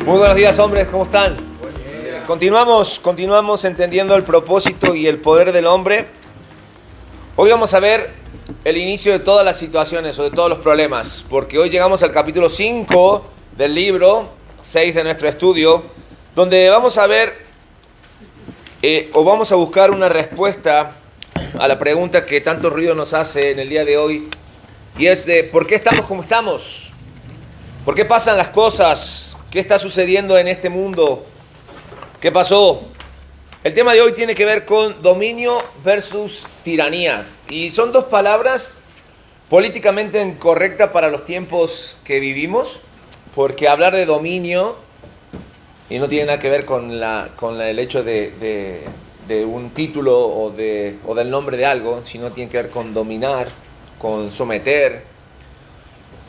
Muy buenos días, hombres, ¿cómo están? Continuamos entendiendo el propósito y el poder del hombre. Hoy vamos a ver el inicio de todas las situaciones o de todos los problemas, porque hoy llegamos al capítulo 5 del libro 6 de nuestro estudio, donde vamos a ver o vamos a buscar una respuesta a la pregunta que tanto ruido nos hace en el día de hoy, y es de ¿por qué estamos como estamos? ¿Por qué pasan las cosas? ¿Qué está sucediendo en este mundo? ¿Qué pasó? El tema de hoy tiene que ver con dominio versus tiranía. Y son dos palabras políticamente incorrectas para los tiempos que vivimos, porque hablar de dominio, y no tiene nada que ver con el hecho de un título o del nombre de algo, sino tiene que ver con dominar, con someter.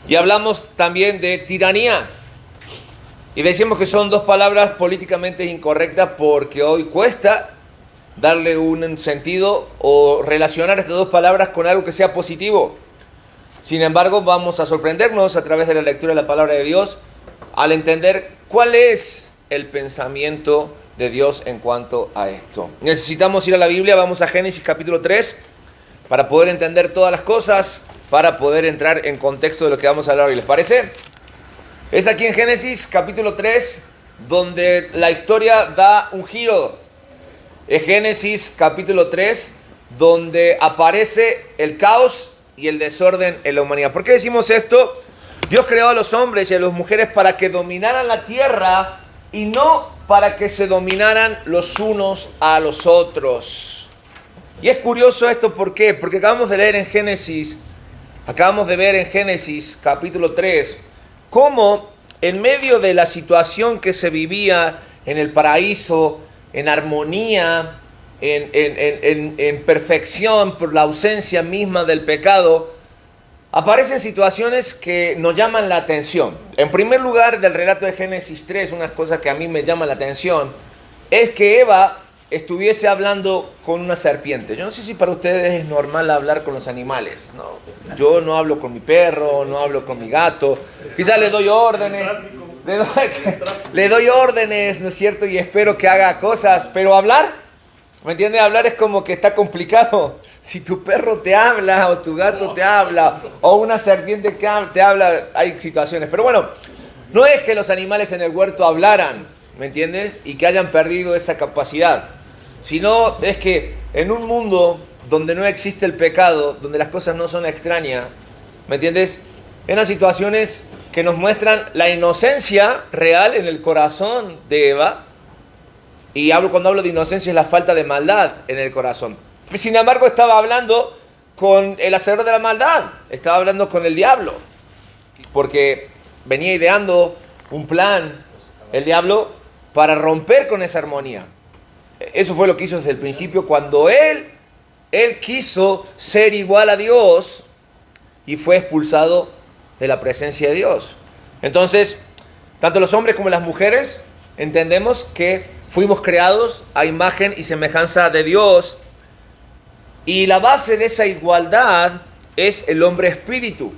Y hablamos también de tiranía. Y decimos que son dos palabras políticamente incorrectas porque hoy cuesta darle un sentido o relacionar estas dos palabras con algo que sea positivo. Sin embargo, vamos a sorprendernos a través de la lectura de la palabra de Dios al entender cuál es el pensamiento de Dios en cuanto a esto. Necesitamos ir a la Biblia, vamos a Génesis capítulo 3 para poder entender todas las cosas, para poder entrar en contexto de lo que vamos a hablar hoy. ¿Les parece? Es aquí en Génesis capítulo 3 donde la historia da un giro. Es Génesis capítulo 3 donde aparece el caos y el desorden en la humanidad. ¿Por qué decimos esto? Dios creó a los hombres y a las mujeres para que dominaran la tierra y no para que se dominaran los unos a los otros. Y es curioso esto, ¿por qué? Porque acabamos de ver en Génesis capítulo 3 cómo en medio de la situación que se vivía en el paraíso, en armonía, en perfección por la ausencia misma del pecado, aparecen situaciones que nos llaman la atención. En primer lugar, del relato de Génesis 3, una cosa que a mí me llama la atención es que Eva estuviese hablando con una serpiente. Yo no sé si para ustedes es normal hablar con los animales, ¿no? Yo no hablo con mi perro, no hablo con mi gato, quizás le doy órdenes, le doy órdenes, ¿no es cierto? Y espero que haga cosas, pero hablar, ¿me entiendes? Hablar es como que está complicado. Si tu perro te habla, o tu gato te habla, o una serpiente que te habla, hay situaciones. Pero bueno, no es que los animales en el huerto hablaran, ¿me entiendes? Y que hayan perdido esa capacidad. Sino es que en un mundo donde no existe el pecado, donde las cosas no son extrañas, ¿me entiendes? En las situaciones que nos muestran la inocencia real en el corazón de Eva. Y cuando hablo de inocencia es la falta de maldad en el corazón. Sin embargo, estaba hablando con el hacedor de la maldad, estaba hablando con el diablo, porque venía ideando un plan, el diablo, para romper con esa armonía. Eso fue lo que hizo desde el principio, cuando él quiso ser igual a Dios y fue expulsado de la presencia de Dios. Entonces, tanto los hombres como las mujeres entendemos que fuimos creados a imagen y semejanza de Dios, y la base de esa igualdad es el hombre espíritu,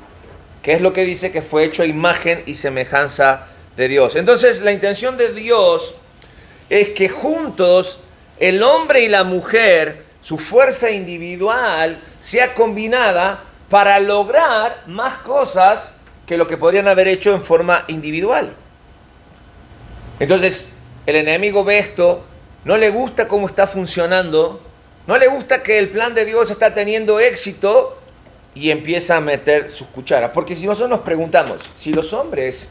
que es lo que dice que fue hecho a imagen y semejanza de Dios. Entonces, la intención de Dios es que juntos el hombre y la mujer, su fuerza individual, sea combinada para lograr más cosas que lo que podrían haber hecho en forma individual. Entonces, el enemigo ve esto, no le gusta cómo está funcionando, no le gusta que el plan de Dios está teniendo éxito y empieza a meter sus cucharas. Porque si nosotros nos preguntamos, si los hombres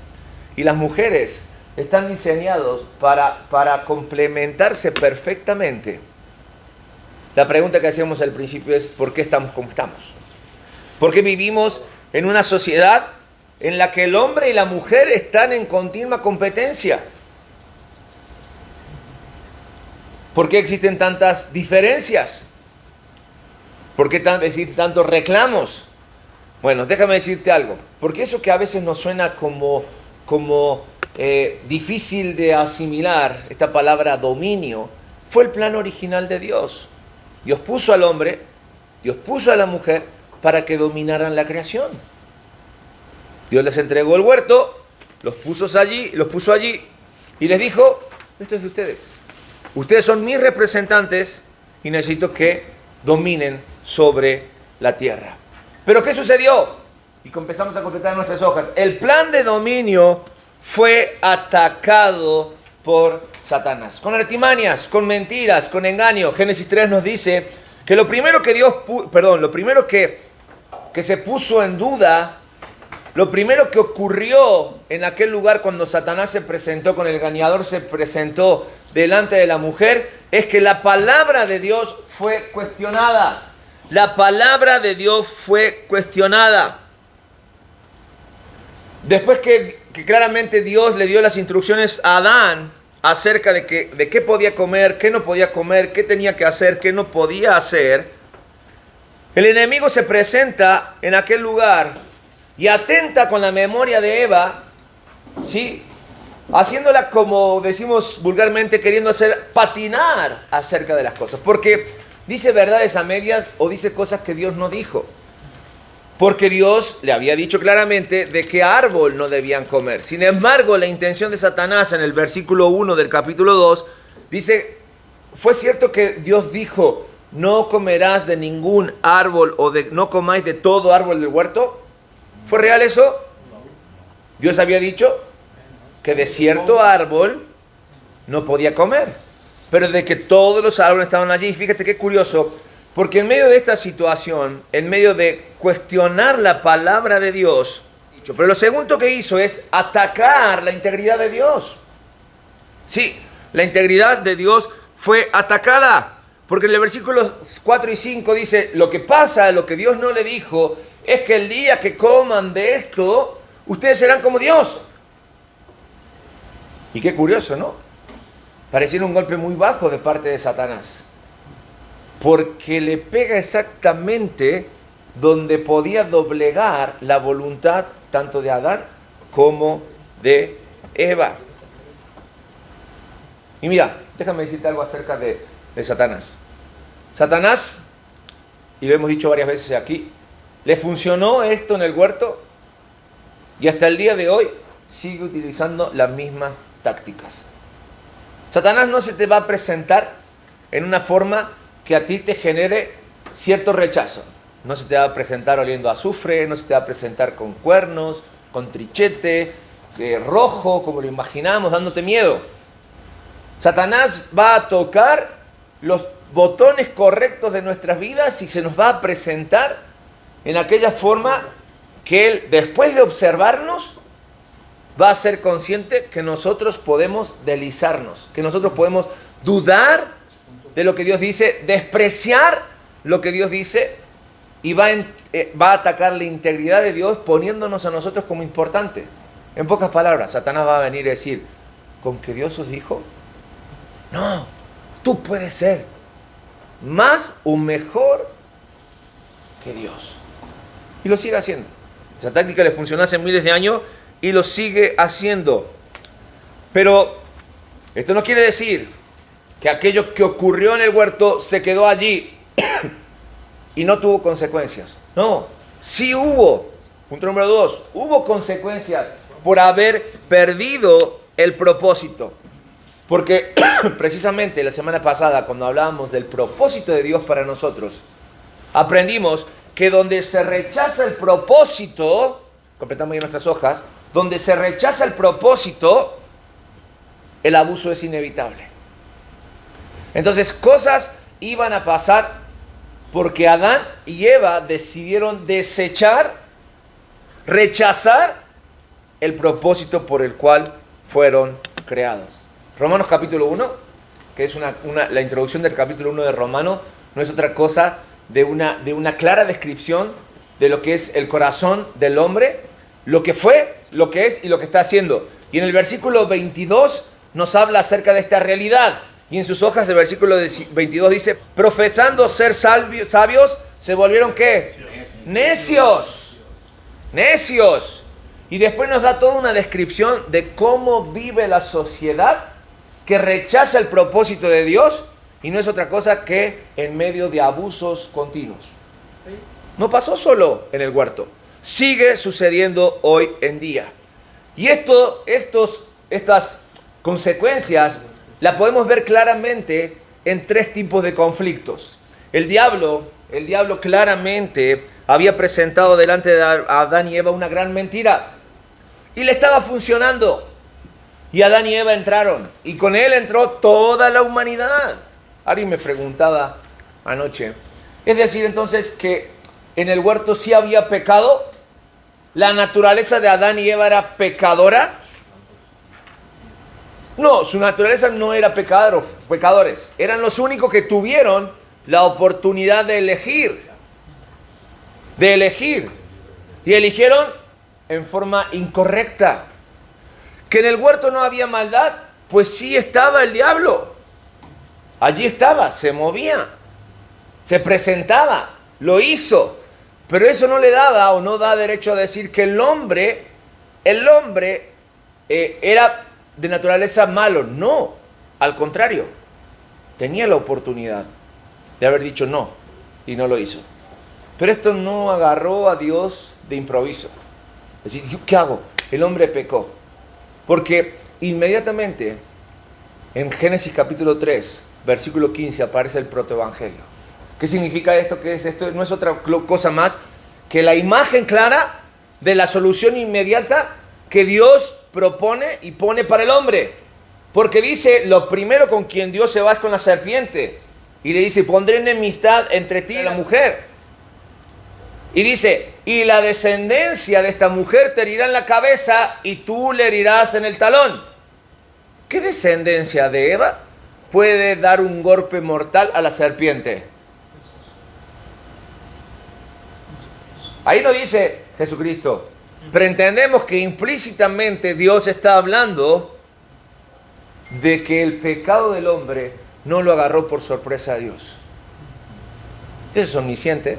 y las mujeres están diseñados para complementarse perfectamente, la pregunta que hacíamos al principio es ¿por qué estamos como estamos? ¿Por qué vivimos en una sociedad en la que el hombre y la mujer están en continua competencia? ¿Por qué existen tantas diferencias? ¿Por qué existen tantos reclamos? Bueno, déjame decirte algo. Porque eso que a veces nos suena como difícil de asimilar, esta palabra dominio, fue el plan original de Dios. Dios puso al hombre, Dios puso a la mujer para que dominaran la creación. Dios les entregó el huerto, los puso allí, y les dijo, esto es de ustedes. Ustedes son mis representantes y necesito que dominen sobre la tierra. ¿Pero qué sucedió? Y empezamos a completar nuestras hojas. El plan de dominio fue atacado por Satanás. Con artimañas, con mentiras, con engaño. Génesis 3 nos dice que lo primero que lo primero que se puso en duda, lo primero que ocurrió en aquel lugar cuando Satanás se presentó, con el engañador se presentó delante de la mujer, es que la palabra de Dios fue cuestionada. La palabra de Dios fue cuestionada. Después que claramente Dios le dio las instrucciones a Adán acerca de qué podía comer, qué no podía comer, qué tenía que hacer, qué no podía hacer, el enemigo se presenta en aquel lugar y atenta con la memoria de Eva, ¿sí? Haciéndola, como decimos vulgarmente, queriendo hacer patinar acerca de las cosas. Porque dice verdades a medias o dice cosas que Dios no dijo. Porque Dios le había dicho claramente de qué árbol no debían comer. Sin embargo, la intención de Satanás en el versículo 1 del capítulo 2 dice, fue cierto que Dios dijo, no comerás de ningún árbol no comáis de todo árbol del huerto. ¿Fue real eso? Dios había dicho que de cierto árbol no podía comer, pero de que todos los árboles estaban allí. Fíjate qué curioso, porque en medio de esta situación, en medio de cuestionar la palabra de Dios, pero lo segundo que hizo es atacar la integridad de Dios. Sí, la integridad de Dios fue atacada, porque en el versículo 4 y 5 dice, lo que pasa, lo que Dios no le dijo, es que el día que coman de esto, ustedes serán como Dios. Y qué curioso, ¿no? Pareciera un golpe muy bajo de parte de Satanás, porque le pega exactamente donde podía doblegar la voluntad tanto de Adán como de Eva. Y mira, déjame decirte algo acerca de Satanás. Satanás, y lo hemos dicho varias veces aquí, le funcionó esto en el huerto y hasta el día de hoy sigue utilizando las mismas tácticas. Satanás no se te va a presentar en una forma que a ti te genere cierto rechazo. No se te va a presentar oliendo a azufre, no se te va a presentar con cuernos, con trichete, rojo, como lo imaginamos, dándote miedo. Satanás va a tocar los botones correctos de nuestras vidas y se nos va a presentar en aquella forma que él, después de observarnos, va a ser consciente que nosotros podemos deslizarnos, que nosotros podemos dudar de lo que Dios dice, despreciar lo que Dios dice, y va a atacar la integridad de Dios poniéndonos a nosotros como importante. En pocas palabras, Satanás va a venir a decir, ¿con que Dios os dijo? No, tú puedes ser más o mejor que Dios. Y lo sigue haciendo. Esa táctica le funcionó hace miles de años y lo sigue haciendo. Pero esto no quiere decir que aquello que ocurrió en el huerto se quedó allí y no tuvo consecuencias. No, sí hubo. Punto número 2, hubo consecuencias por haber perdido el propósito. Porque precisamente la semana pasada, cuando hablábamos del propósito de Dios para nosotros, aprendimos que donde se rechaza el propósito, completamos ya nuestras hojas, donde se rechaza el propósito, el abuso es inevitable. Entonces, cosas iban a pasar porque Adán y Eva decidieron desechar, rechazar el propósito por el cual fueron creados. Romanos capítulo 1, que es la introducción del capítulo 1 de Romanos, no es otra cosa de una clara descripción de lo que es el corazón del hombre, lo que fue, lo que es y lo que está haciendo. Y en el versículo 22 nos habla acerca de esta realidad. Y en sus hojas del versículo 22 dice, profesando ser sabios, se volvieron ¿qué? Necios. Necios. Y después nos da toda una descripción de cómo vive la sociedad que rechaza el propósito de Dios y no es otra cosa que en medio de abusos continuos. No pasó solo en el huerto, sigue sucediendo hoy en día. Y estas consecuencias la podemos ver claramente en tres tipos de conflictos. El diablo claramente había presentado delante de Adán y Eva una gran mentira y le estaba funcionando. Y Adán y Eva entraron y con él entró toda la humanidad. Alguien me preguntaba anoche, es decir entonces que en el huerto sí había pecado, la naturaleza de Adán y Eva era pecadora. No, su naturaleza no era pecadores, eran los únicos que tuvieron la oportunidad de elegir, y eligieron en forma incorrecta. Que en el huerto no había maldad, pues sí estaba el diablo, allí estaba, se movía, se presentaba, lo hizo, pero eso no le daba o no da derecho a decir que el hombre era de naturaleza malo. No, al contrario, tenía la oportunidad de haber dicho no y no lo hizo. Pero esto no agarró a Dios de improviso. Es decir, ¿qué hago? El hombre pecó. Porque inmediatamente en Génesis capítulo 3, versículo 15 aparece el protoevangelio. ¿Qué significa esto? ¿Qué es esto? No es otra cosa más que la imagen clara de la solución inmediata que Dios propone y pone para el hombre. Porque dice, lo primero con quien Dios se va es con la serpiente. Y le dice, pondré enemistad entre ti y la mujer. Y dice, y la descendencia de esta mujer te herirá en la cabeza y tú le herirás en el talón. ¿Qué descendencia de Eva puede dar un golpe mortal a la serpiente? Ahí no dice Jesucristo, pero entendemos que implícitamente Dios está hablando de que el pecado del hombre no lo agarró por sorpresa a Dios. Dios es omnisciente,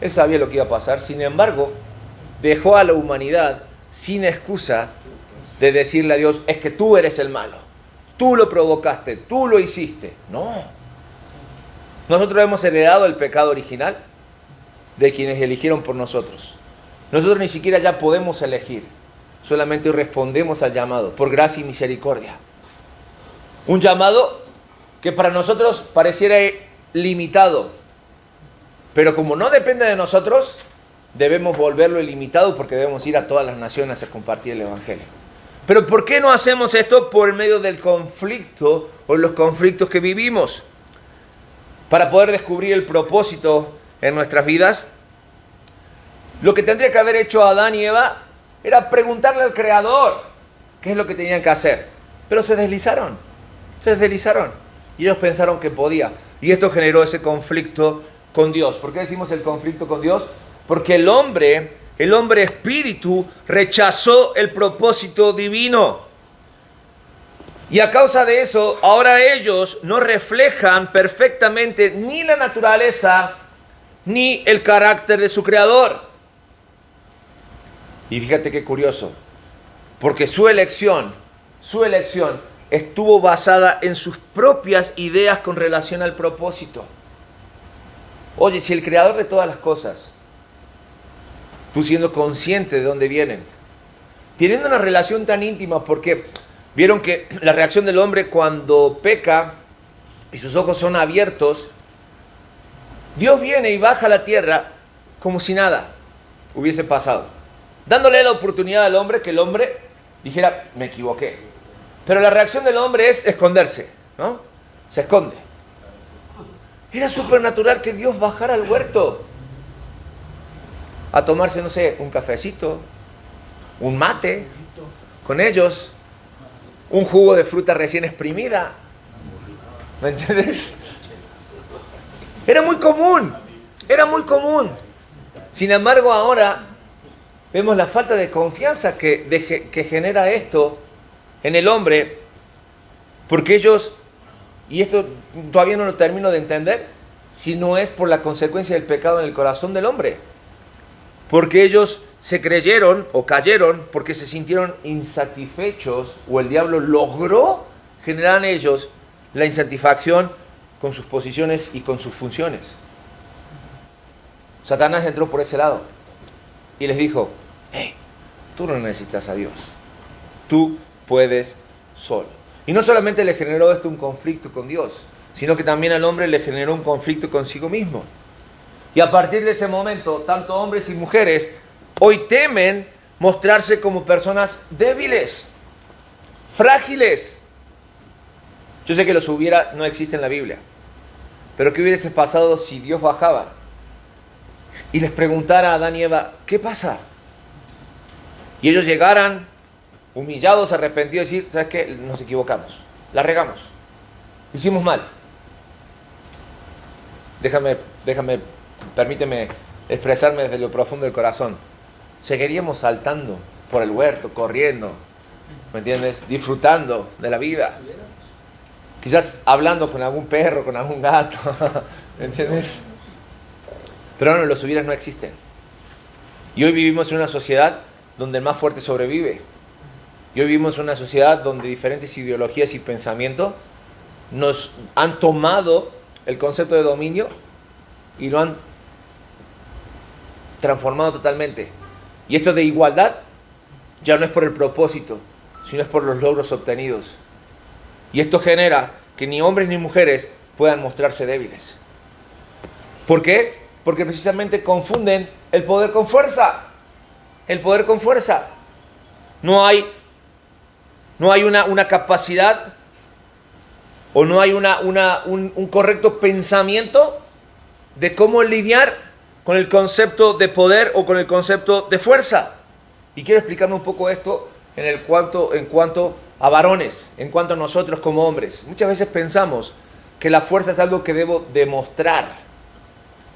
Él sabía lo que iba a pasar, sin embargo, dejó a la humanidad sin excusa de decirle a Dios, es que tú eres el malo, tú lo provocaste, tú lo hiciste. No. Nosotros hemos heredado el pecado original de quienes eligieron por nosotros. Nosotros ni siquiera ya podemos elegir, solamente respondemos al llamado, por gracia y misericordia. Un llamado que para nosotros pareciera limitado, pero como no depende de nosotros, debemos volverlo ilimitado porque debemos ir a todas las naciones a compartir el Evangelio. Pero ¿por qué no hacemos esto? Por medio del conflicto o los conflictos que vivimos. Para poder descubrir el propósito en nuestras vidas, lo que tendría que haber hecho Adán y Eva era preguntarle al Creador qué es lo que tenían que hacer. Pero se deslizaron. Y ellos pensaron que podía. Y esto generó ese conflicto con Dios. ¿Por qué decimos el conflicto con Dios? Porque el hombre espíritu rechazó el propósito divino. Y a causa de eso, ahora ellos no reflejan perfectamente ni la naturaleza ni el carácter de su creador. Y fíjate qué curioso, porque su elección estuvo basada en sus propias ideas con relación al propósito. Oye, si el creador de todas las cosas, tú siendo consciente de dónde vienen, teniendo una relación tan íntima, porque vieron que la reacción del hombre cuando peca y sus ojos son abiertos, Dios viene y baja a la tierra como si nada hubiese pasado, dándole la oportunidad al hombre que el hombre dijera, me equivoqué. Pero la reacción del hombre es esconderse, ¿no? Se esconde. Era supernatural que Dios bajara al huerto a tomarse, no sé, un cafecito, un mate con ellos, un jugo de fruta recién exprimida. ¿Me entiendes? Era muy común. Sin embargo, ahora vemos la falta de confianza que genera esto en el hombre, porque ellos, y esto todavía no lo termino de entender, si no es por la consecuencia del pecado en el corazón del hombre, porque ellos se creyeron o cayeron porque se sintieron insatisfechos, o el diablo logró generar en ellos la insatisfacción con sus posiciones y con sus funciones. Satanás entró por ese lado y les dijo, hey, tú no necesitas a Dios, tú puedes solo. Y no solamente le generó esto un conflicto con Dios, sino que también al hombre le generó un conflicto consigo mismo. Y a partir de ese momento, tanto hombres y mujeres hoy temen mostrarse como personas débiles, frágiles. Yo sé que los hubiera no existe en la Biblia, pero ¿qué hubiese pasado si Dios bajaba y les preguntara a Adán y Eva, ¿qué pasa? Y ellos llegaran humillados, arrepentidos, y decir, ¿sabes qué? Nos equivocamos, la regamos, hicimos mal. Permíteme expresarme desde lo profundo del corazón. Seguiríamos saltando por el huerto, corriendo, ¿me entiendes? Disfrutando de la vida. Quizás hablando con algún perro, con algún gato, ¿me entiendes? Pero no, los hubieras no existen. Y hoy vivimos en una sociedad donde el más fuerte sobrevive. Y hoy vivimos en una sociedad donde diferentes ideologías y pensamientos nos han tomado el concepto de dominio y lo han transformado totalmente. Y esto de igualdad ya no es por el propósito, sino es por los logros obtenidos. Y esto genera que ni hombres ni mujeres puedan mostrarse débiles. ¿Por qué? Porque precisamente confunden el poder con fuerza. El poder con fuerza. No hay una capacidad o no hay un correcto pensamiento de cómo lidiar con el concepto de poder o con el concepto de fuerza. Y quiero explicarme un poco esto en cuanto a varones, en cuanto a nosotros como hombres. Muchas veces pensamos que la fuerza es algo que debo demostrar.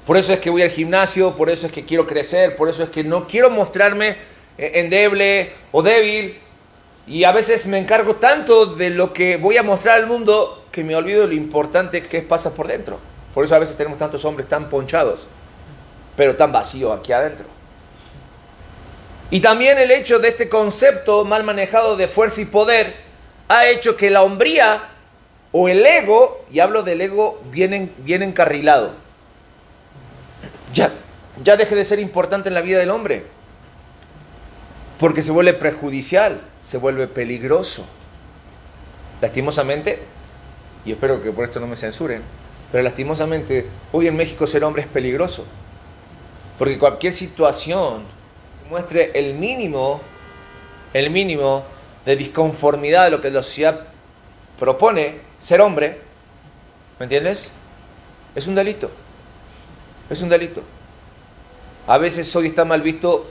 Por eso es que voy al gimnasio, por eso es que quiero crecer, por eso es que no quiero mostrarme endeble o débil. Y a veces me encargo tanto de lo que voy a mostrar al mundo que me olvido de lo importante que es pasar por dentro. Por eso a veces tenemos tantos hombres tan ponchados, pero tan vacíos aquí adentro. Y también el hecho de este concepto mal manejado de fuerza y poder ha hecho que la hombría o el ego, y hablo del ego bien encarrilado, ya deje de ser importante en la vida del hombre. Porque se vuelve perjudicial, se vuelve peligroso. Lastimosamente, y espero que por esto no me censuren, pero lastimosamente hoy en México ser hombre es peligroso. Porque cualquier situación que muestre el mínimo de disconformidad de lo que la sociedad propone ser hombre, ¿me entiendes? Es un delito. Es un delito. A veces hoy está mal visto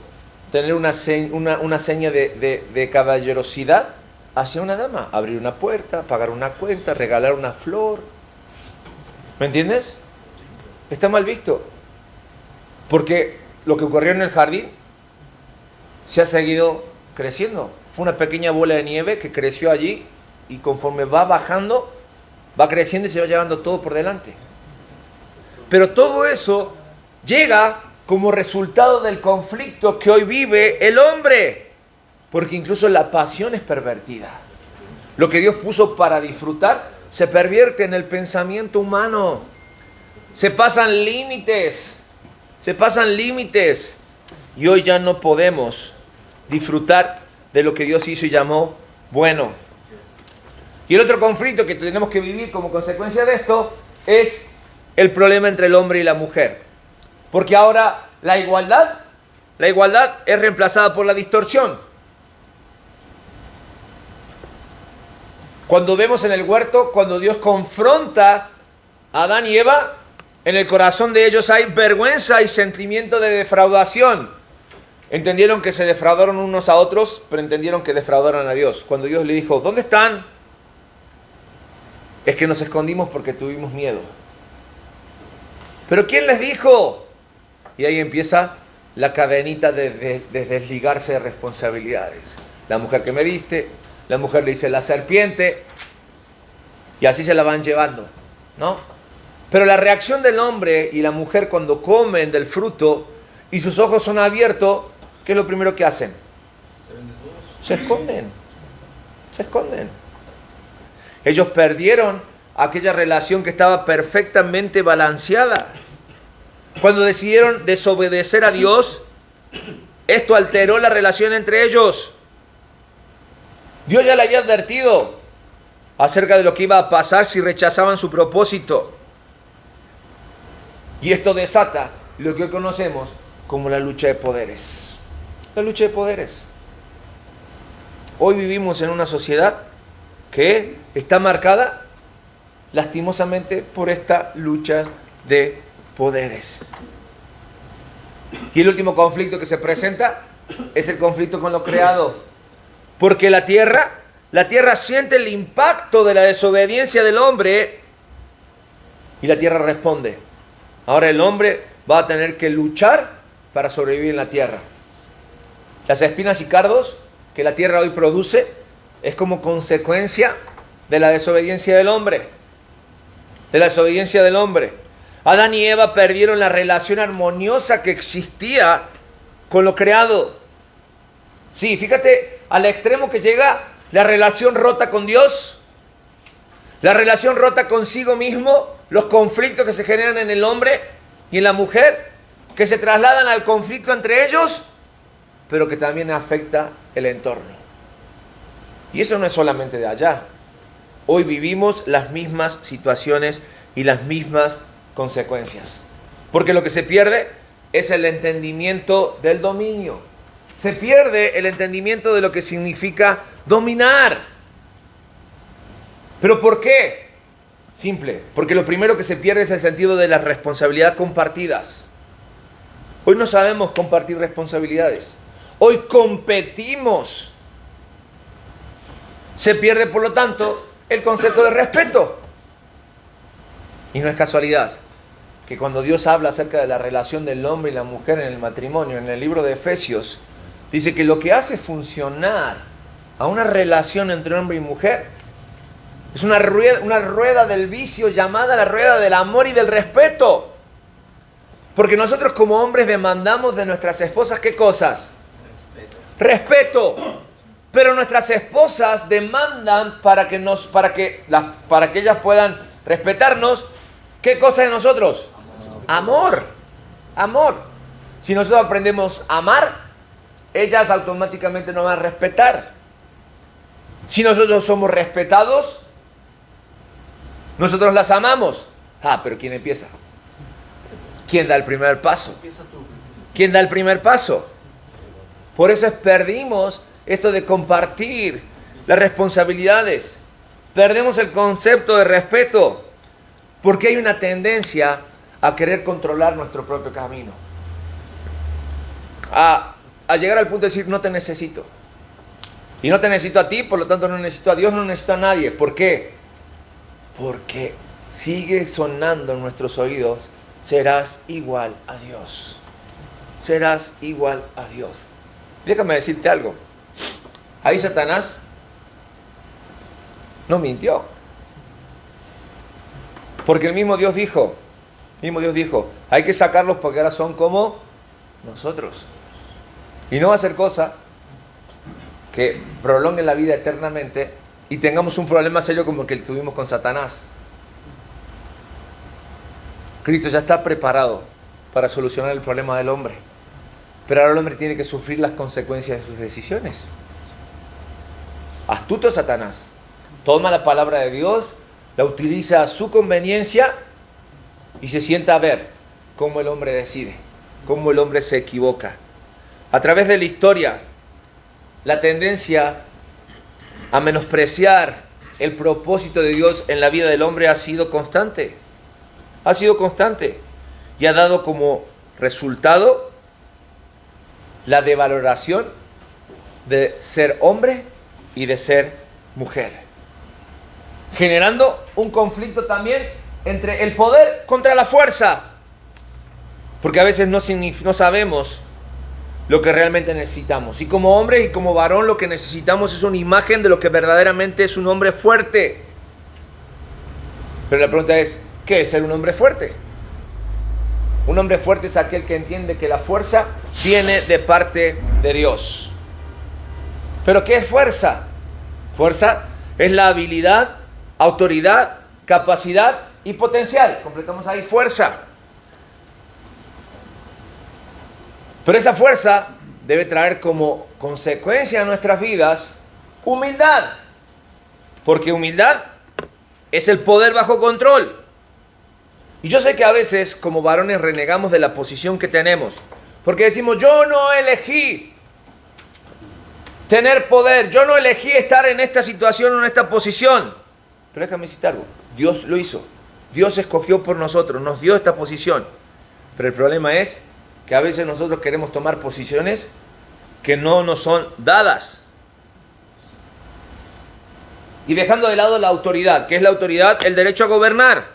tener una seña de caballerosidad hacia una dama. Abrir una puerta, pagar una cuenta, regalar una flor. ¿Me entiendes? Está mal visto. Porque lo que ocurrió en el jardín se ha seguido creciendo. Fue una pequeña bola de nieve que creció allí y conforme va bajando, va creciendo y se va llevando todo por delante. Pero todo eso llega como resultado del conflicto que hoy vive el hombre. Porque incluso la pasión es pervertida. Lo que Dios puso para disfrutar se pervierte en el pensamiento humano. Se pasan límites. Y hoy ya no podemos disfrutar de lo que Dios hizo y llamó bueno. Y el otro conflicto que tenemos que vivir como consecuencia de esto es el problema entre el hombre y la mujer. Porque ahora la igualdad es reemplazada por la distorsión. Cuando vemos en el huerto, cuando Dios confronta a Adán y Eva, en el corazón de ellos hay vergüenza y sentimiento de defraudación. Entendieron que se defraudaron unos a otros, pero entendieron que defraudaron a Dios. Cuando Dios le dijo, ¿dónde están? Es que nos escondimos porque tuvimos miedo. ¿Pero quién les dijo? Y ahí empieza la cadenita de desligarse de responsabilidades. La mujer que me diste, la mujer le dice la serpiente, y así se la van llevando, ¿no? Pero la reacción del hombre y la mujer cuando comen del fruto y sus ojos son abiertos, ¿qué es lo primero que hacen? Se esconden. Ellos perdieron aquella relación que estaba perfectamente balanceada. Cuando decidieron desobedecer a Dios, esto alteró la relación entre ellos. Dios ya le había advertido acerca de lo que iba a pasar si rechazaban su propósito. Y esto desata lo que hoy conocemos como la lucha de poderes. La lucha de poderes. Hoy vivimos en una sociedad que está marcada lastimosamente por esta lucha de poderes. Y el último conflicto que se presenta es el conflicto con lo creado. Porque la tierra siente el impacto de la desobediencia del hombre y la tierra responde. Ahora el hombre va a tener que luchar para sobrevivir en la tierra. Las espinas y cardos que la tierra hoy produce es como consecuencia de la desobediencia del hombre. De la desobediencia del hombre. Adán y Eva perdieron la relación armoniosa que existía con lo creado. Sí, fíjate al extremo que llega la relación rota con Dios, la relación rota consigo mismo, los conflictos que se generan en el hombre y en la mujer, que se trasladan al conflicto entre ellos, pero que también afecta el entorno. Y eso no es solamente de allá. Hoy vivimos las mismas situaciones y las mismas consecuencias. Porque lo que se pierde es el entendimiento del dominio. Se pierde el entendimiento de lo que significa dominar. ¿Pero por qué? Simple, porque lo primero que se pierde es el sentido de la responsabilidad compartidas. Hoy no sabemos compartir responsabilidades. Hoy competimos. Se pierde, por lo tanto, el concepto de respeto. Y no es casualidad que cuando Dios habla acerca de la relación del hombre y la mujer en el matrimonio, en el libro de Efesios, dice que lo que hace funcionar a una relación entre hombre y mujer es una rueda del vicio llamada la rueda del amor y del respeto. Porque nosotros como hombres demandamos de nuestras esposas, ¿qué cosas? Respeto. Pero nuestras esposas demandan para que ellas puedan respetarnos, ¿qué cosa de nosotros? Amor. Amor. Si nosotros aprendemos a amar, ellas automáticamente nos van a respetar. Si nosotros somos respetados, nosotros las amamos. Pero ¿quién empieza? ¿Quién da el primer paso? ¿Quién da el primer paso? Por eso perdimos esto de compartir las responsabilidades. Perdemos el concepto de respeto. Porque hay una tendencia a querer controlar nuestro propio camino. A llegar al punto de decir, no te necesito. Y no te necesito a ti, por lo tanto no necesito a Dios, no necesito a nadie. ¿Por qué? Porque sigue sonando en nuestros oídos, serás igual a Dios. Serás igual a Dios. Déjame decirte algo. Ahí Satanás no mintió. Porque el mismo Dios dijo, hay que sacarlos porque ahora son como nosotros. Y no va a ser cosa que prolonguen la vida eternamente y tengamos un problema serio como el que tuvimos con Satanás. Cristo ya está preparado para solucionar el problema del hombre. Pero ahora el hombre tiene que sufrir las consecuencias de sus decisiones. Astuto Satanás. Toma la palabra de Dios, la utiliza a su conveniencia y se sienta a ver cómo el hombre decide, cómo el hombre se equivoca. A través de la historia, la tendencia a menospreciar el propósito de Dios en la vida del hombre ha sido constante. Ha sido constante y ha dado como resultado la devaloración de ser hombre y de ser mujer, generando un conflicto también entre el poder contra la fuerza, porque a veces no sabemos lo que realmente necesitamos, y como hombre y como varón lo que necesitamos es una imagen de lo que verdaderamente es un hombre fuerte. Pero la pregunta es, ¿qué es ser un hombre fuerte? Un hombre fuerte es aquel que entiende que la fuerza viene de parte de Dios. ¿Pero qué es fuerza? Fuerza es la habilidad, autoridad, capacidad y potencial. Completamos ahí fuerza. Pero esa fuerza debe traer como consecuencia a nuestras vidas humildad. Porque humildad es el poder bajo control. Y yo sé que a veces como varones renegamos de la posición que tenemos. Porque decimos, yo no elegí tener poder, yo no elegí estar en esta situación o en esta posición. Pero déjame citar algo, Dios lo hizo. Dios escogió por nosotros, nos dio esta posición. Pero el problema es que a veces nosotros queremos tomar posiciones que no nos son dadas. Y dejando de lado la autoridad. ¿Qué es la autoridad? El derecho a gobernar.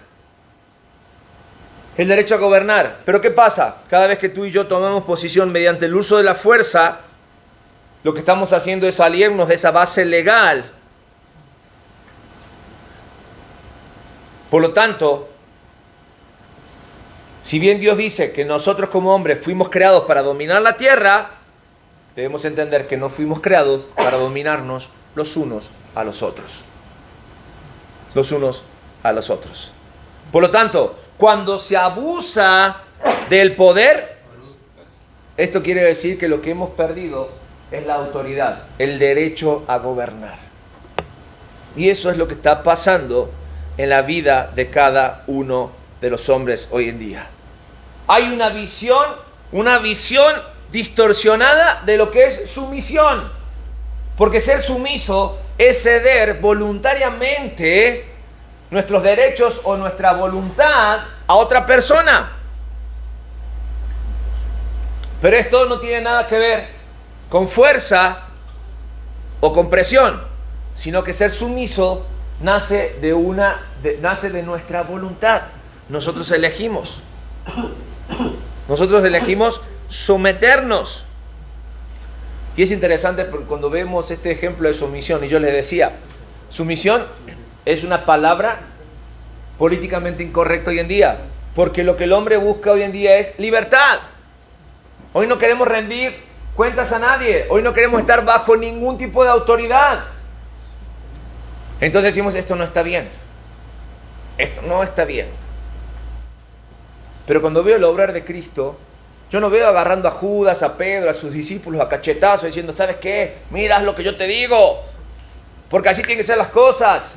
El derecho a gobernar. Pero ¿qué pasa? Cada vez que tú y yo tomamos posición mediante el uso de la fuerza, lo que estamos haciendo es salirnos de esa base legal. Por lo tanto, si bien Dios dice que nosotros como hombres fuimos creados para dominar la tierra, debemos entender que no fuimos creados para dominarnos los unos a los otros. Los unos a los otros. Por lo tanto, cuando se abusa del poder, esto quiere decir que lo que hemos perdido es la autoridad, el derecho a gobernar. Y eso es lo que está pasando en la vida de cada uno de los hombres hoy en día. Hay una visión distorsionada de lo que es sumisión. Porque ser sumiso es ceder voluntariamente nuestros derechos o nuestra voluntad a otra persona. Pero esto no tiene nada que ver con fuerza o con presión, sino que ser sumiso nace de nuestra voluntad. Nosotros elegimos someternos. Y es interesante porque cuando vemos este ejemplo de sumisión, y yo les decía, sumisión es una palabra políticamente incorrecta hoy en día, porque lo que el hombre busca hoy en día es libertad. Hoy no queremos rendir cuentas a nadie, hoy no queremos estar bajo ningún tipo de autoridad. Entonces decimos, esto no está bien, esto no está bien. Pero cuando veo el obrar de Cristo, yo no veo agarrando a Judas, a Pedro, a sus discípulos a cachetazos, diciendo, ¿sabes qué? Mira, haz lo que yo te digo, porque así tienen que ser las cosas.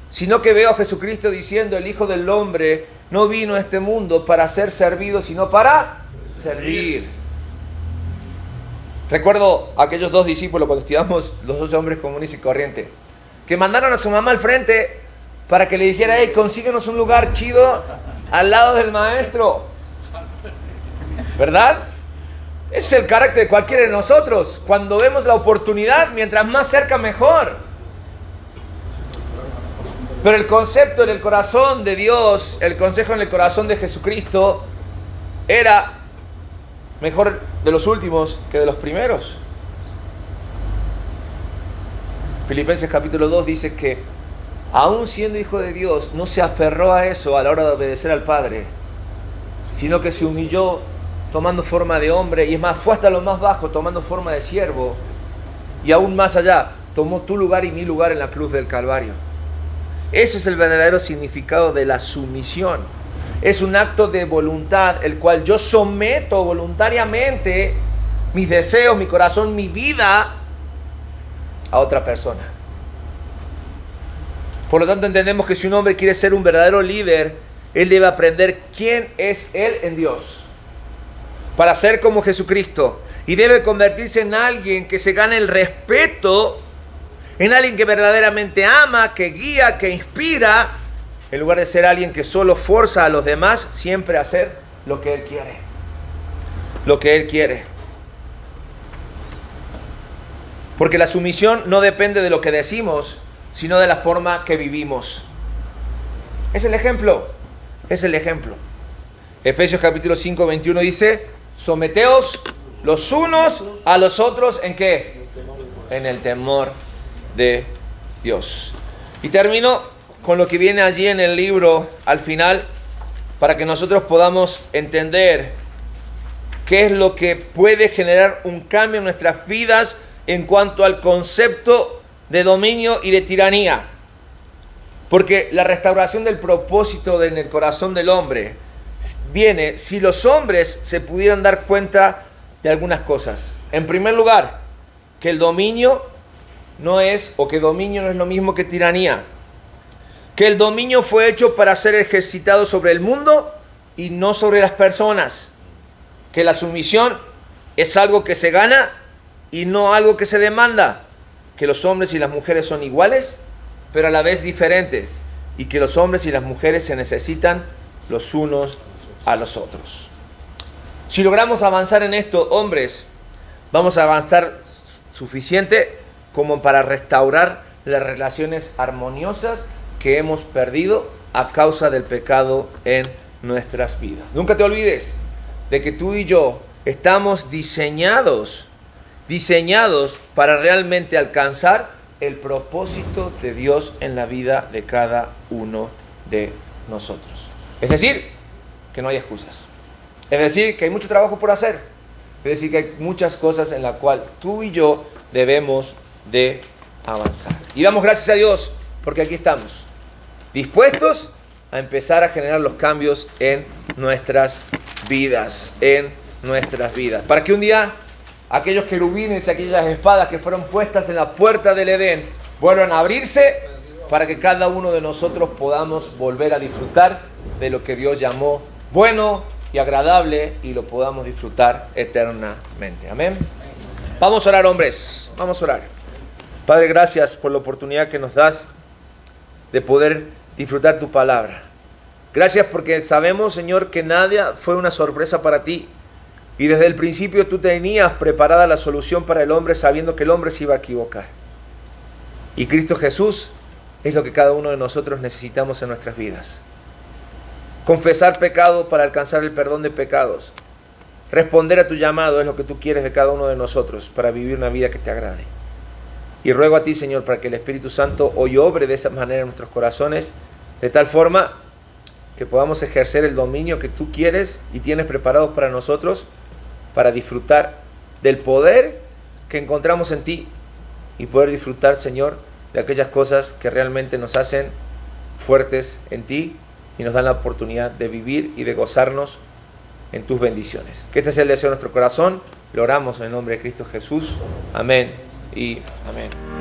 Sino que veo a Jesucristo diciendo, el Hijo del Hombre no vino a este mundo para ser servido, sino para servir. Recuerdo a aquellos dos discípulos cuando estudiamos los 12 hombres comunes y corrientes, que mandaron a su mamá al frente para que le dijera, hey, consíguenos un lugar chido al lado del maestro. ¿Verdad? Es el carácter de cualquiera de nosotros. Cuando vemos la oportunidad, mientras más cerca mejor. Pero el concepto en el corazón de Dios, el consejo en el corazón de Jesucristo, era mejor de los últimos que de los primeros. Filipenses capítulo 2 dice que aún siendo hijo de Dios, no se aferró a eso a la hora de obedecer al Padre, sino que se humilló tomando forma de hombre, y es más, fue hasta lo más bajo tomando forma de siervo, y aún más allá, tomó tu lugar y mi lugar en la cruz del Calvario. Ese es el verdadero significado de la sumisión. Es un acto de voluntad, el cual yo someto voluntariamente mis deseos, mi corazón, mi vida a otra persona. Por lo tanto, entendemos que si un hombre quiere ser un verdadero líder, él debe aprender quién es él en Dios, para ser como Jesucristo, y debe convertirse en alguien que se gane el respeto, en alguien que verdaderamente ama, que guía, que inspira, en lugar de ser alguien que solo forza a los demás siempre a hacer lo que él quiere. Lo que él quiere. Porque la sumisión no depende de lo que decimos, sino de la forma que vivimos. Es el ejemplo. Es el ejemplo. Efesios capítulo 5, 21 dice, someteos los unos a los otros, ¿en qué? En el temor de Dios. Y termino con lo que viene allí en el libro al final, para que nosotros podamos entender qué es lo que puede generar un cambio en nuestras vidas en cuanto al concepto de dominio y de tiranía. Porque la restauración del propósito en el corazón del hombre viene si los hombres se pudieran dar cuenta de algunas cosas. En primer lugar, que el dominio no es, o que dominio no es lo mismo que tiranía. Que el dominio fue hecho para ser ejercitado sobre el mundo y no sobre las personas. Que la sumisión es algo que se gana y no algo que se demanda. Que los hombres y las mujeres son iguales, pero a la vez diferentes. Y que los hombres y las mujeres se necesitan los unos a los otros. Si logramos avanzar en esto, hombres, vamos a avanzar suficiente como para restaurar las relaciones armoniosas que hemos perdido a causa del pecado en nuestras vidas. Nunca te olvides de que tú y yo estamos diseñados para realmente alcanzar el propósito de Dios en la vida de cada uno de nosotros. Es decir, que no hay excusas. Es decir, que hay mucho trabajo por hacer. Es decir, que hay muchas cosas en las cuales tú y yo debemos de avanzar. Y damos gracias a Dios porque aquí estamos, dispuestos a empezar a generar los cambios en nuestras vidas, para que un día aquellos querubines y aquellas espadas que fueron puestas en la puerta del Edén vuelvan a abrirse, para que cada uno de nosotros podamos volver a disfrutar de lo que Dios llamó bueno y agradable y lo podamos disfrutar eternamente. Amén. Vamos a orar, hombres, vamos a orar. Padre, gracias por la oportunidad que nos das de poder disfrutar tu palabra. Gracias porque sabemos, Señor, que nada fue una sorpresa para ti. Y desde el principio tú tenías preparada la solución para el hombre, sabiendo que el hombre se iba a equivocar. Y Cristo Jesús es lo que cada uno de nosotros necesitamos en nuestras vidas. Confesar pecado para alcanzar el perdón de pecados. Responder a tu llamado es lo que tú quieres de cada uno de nosotros para vivir una vida que te agrade. Y ruego a ti, Señor, para que el Espíritu Santo hoy obre de esa manera en nuestros corazones, de tal forma que podamos ejercer el dominio que tú quieres y tienes preparados para nosotros, para disfrutar del poder que encontramos en ti y poder disfrutar, Señor, de aquellas cosas que realmente nos hacen fuertes en ti y nos dan la oportunidad de vivir y de gozarnos en tus bendiciones. Que este sea el deseo de nuestro corazón. Lo oramos en el nombre de Cristo Jesús. Amén y amén.